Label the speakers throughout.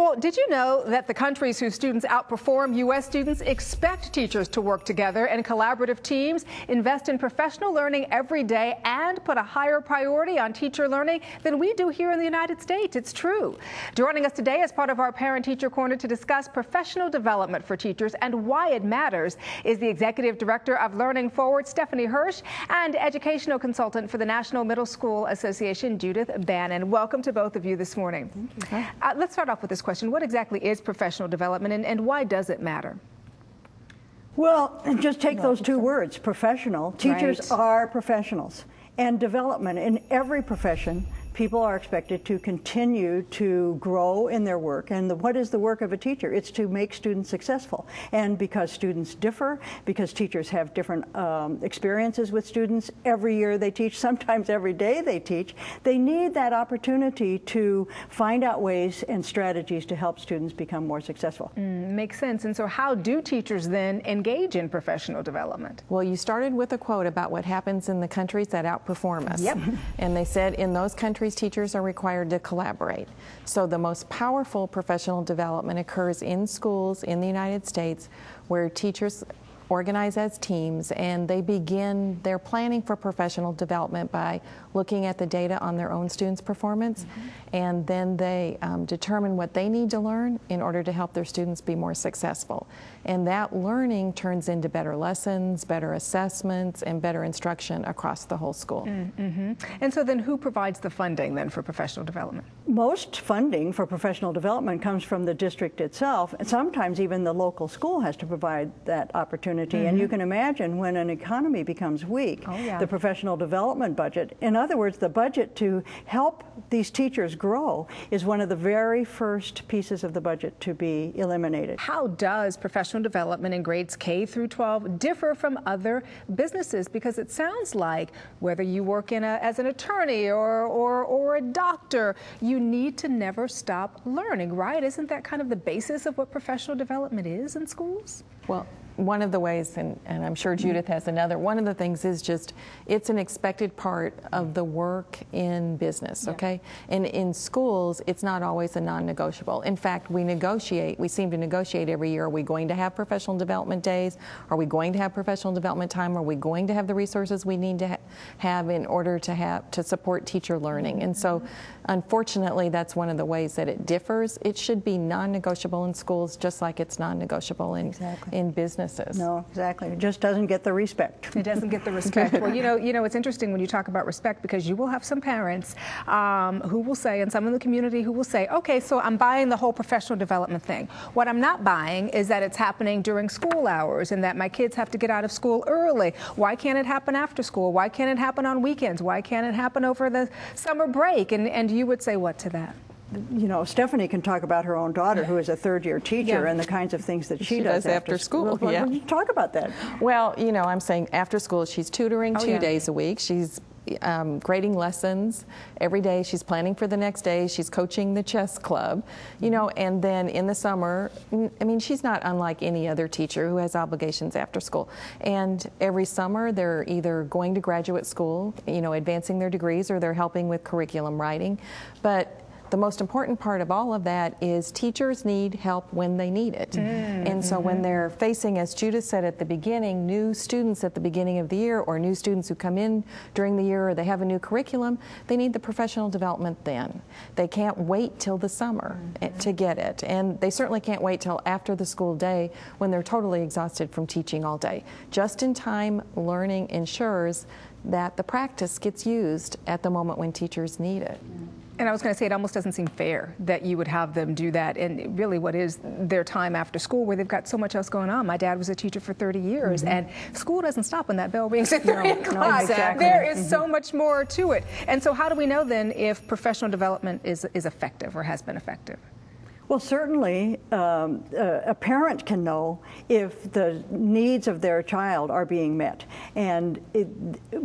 Speaker 1: Well, did you know that the countries whose students outperform U.S. students expect teachers to work together in collaborative teams, invest in professional learning every day, and put a higher priority on teacher learning than we do here in the United States? It's true. Joining us today as part of our Parent-Teacher Corner to discuss professional development for teachers and why it matters is the Executive Director of Learning Forward, Stephanie Hirsch, and Educational Consultant for the National Middle School Association, Judith Bannon. Welcome to both of you this morning. Thank you. Let's start off with this question. What exactly is professional development, and why does it matter?
Speaker 2: Well, just take those two words, professional. Teachers are professionals. And development in every profession, people are expected to continue to grow in their work. And what is the work of a teacher? It's to make students successful. And because students differ, because teachers have different experiences with students, every year they teach, sometimes every day they teach, they need that opportunity to find out ways and strategies to help students become more successful.
Speaker 1: Makes sense. And so how do teachers then engage in professional development?
Speaker 3: Well, you started with a quote about what happens in the countries that outperform us.
Speaker 1: Yep.
Speaker 3: And they said in those countries, teachers are required to collaborate. So the most powerful professional development occurs in schools in the United States, where teachers organize as teams and they begin their planning for professional development by looking at the data on their own students' performance, and then they determine what they need to learn in order to help their students be more successful. And that learning turns into better lessons, better assessments, and better instruction across the whole school.
Speaker 1: And so then who provides the funding then for professional development?
Speaker 2: Most funding for professional development comes from the district itself, and sometimes even the local school has to provide that opportunity. And you can imagine when an economy becomes weak, the professional development budget, in other words, the budget to help these teachers grow, is one of the very first pieces of the budget to be eliminated.
Speaker 1: How does professional development in grades K through 12 differ from other businesses? Because it sounds like whether you work in as an attorney or a doctor, you need to never stop learning, right? Isn't that kind of the basis of what professional development is in schools?
Speaker 3: Well, one of the ways, and I'm sure Judith has another, one of the things is just it's an expected part of the work in business, okay? And in schools, it's not always a non-negotiable. In fact, we seem to negotiate every year. Are we going to have professional development days? Are we going to have professional development time? Are we going to have the resources we need to have in order to support teacher learning? And so, unfortunately, that's one of the ways that it differs. It should be non-negotiable in schools, just like it's non-negotiable in business.
Speaker 2: No, exactly. It just doesn't get the respect.
Speaker 1: It doesn't get the respect. Well, you know, it's interesting when you talk about respect, because you will have some parents who will say, and some in the community who will say, okay, so I'm buying the whole professional development thing. What I'm not buying is that it's happening during school hours and that my kids have to get out of school early. Why can't it happen after school? Why can't it happen on weekends? Why can't it happen over the summer break? And you would say what to that?
Speaker 2: You know, Stephanie can talk about her own daughter, who is a third-year teacher, and the kinds of things that she does after school. Talk about that.
Speaker 3: Well, you know, I'm saying after school, she's tutoring 2 days a week. She's grading lessons every day. She's planning for the next day. She's coaching the chess club, you know, and then in the summer, I mean, she's not unlike any other teacher who has obligations after school. And every summer, they're either going to graduate school, you know, advancing their degrees, or they're helping with curriculum writing. But the most important part of all of that is teachers need help when they need it. And so when they're facing, as Judith said at the beginning, new students at the beginning of the year, or new students who come in during the year, or they have a new curriculum, they need the professional development then. They can't wait till the summer to get it. And they certainly can't wait till after the school day when they're totally exhausted from teaching all day. Just-in-time learning ensures that the practice gets used at the moment when teachers need it.
Speaker 1: And I was going to say, it almost doesn't seem fair that you would have them do that in really what is their time after school, where they've got so much else going on. My dad was a teacher for 30 years, and school doesn't stop when that bell rings at 3 o'clock.
Speaker 2: No, exactly.
Speaker 1: There is so much more to it. And so how do we know then if professional development is effective or has been effective?
Speaker 2: Well, certainly a parent can know if the needs of their child are being met. And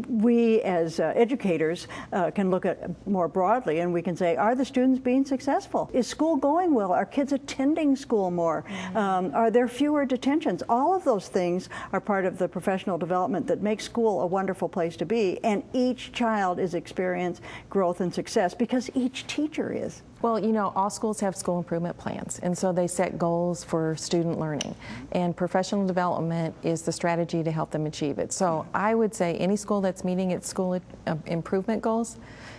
Speaker 2: we as educators can look at more broadly, and we can say, are the students being successful? Is school going well? Are kids attending school more? Are there fewer detentions? All of those things are part of the professional development that makes school a wonderful place to be. And each child is experiencing growth and success because each teacher is.
Speaker 3: Well, you know, all schools have school improvement plans, and so they set goals for student learning, and professional development is the strategy to help them achieve it. So I would say any school that's meeting its school improvement goals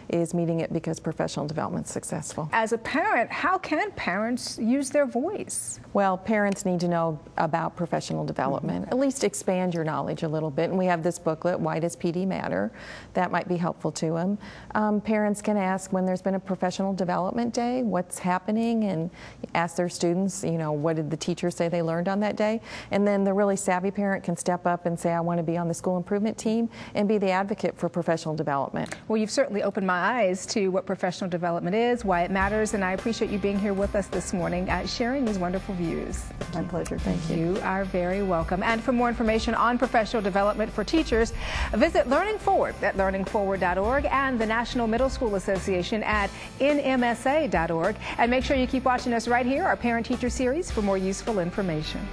Speaker 3: is meeting it because professional development is successful.
Speaker 1: As a parent, how can parents use their voice?
Speaker 3: Well, parents need to know about professional development, at least expand your knowledge a little bit. And we have this booklet, Why Does PD Matter? That might be helpful to them. Parents can ask when there's been a professional development day, what's happening, and ask their students, you know, what did the teacher say they learned on that day? And then the really savvy parent can step up and say, I want to be on the school improvement team and be the advocate for professional development.
Speaker 1: Well, you've certainly opened my eyes to what professional development is, why it matters, and I appreciate you being here with us this morning, sharing these wonderful views.
Speaker 2: My pleasure. Thank you.
Speaker 1: You are very welcome. And for more information on professional development for teachers, visit Learning Forward at learningforward.org and the National Middle School Association at nmsa.org. And make sure you keep watching us right here, our Parent Teacher Series, for more useful information.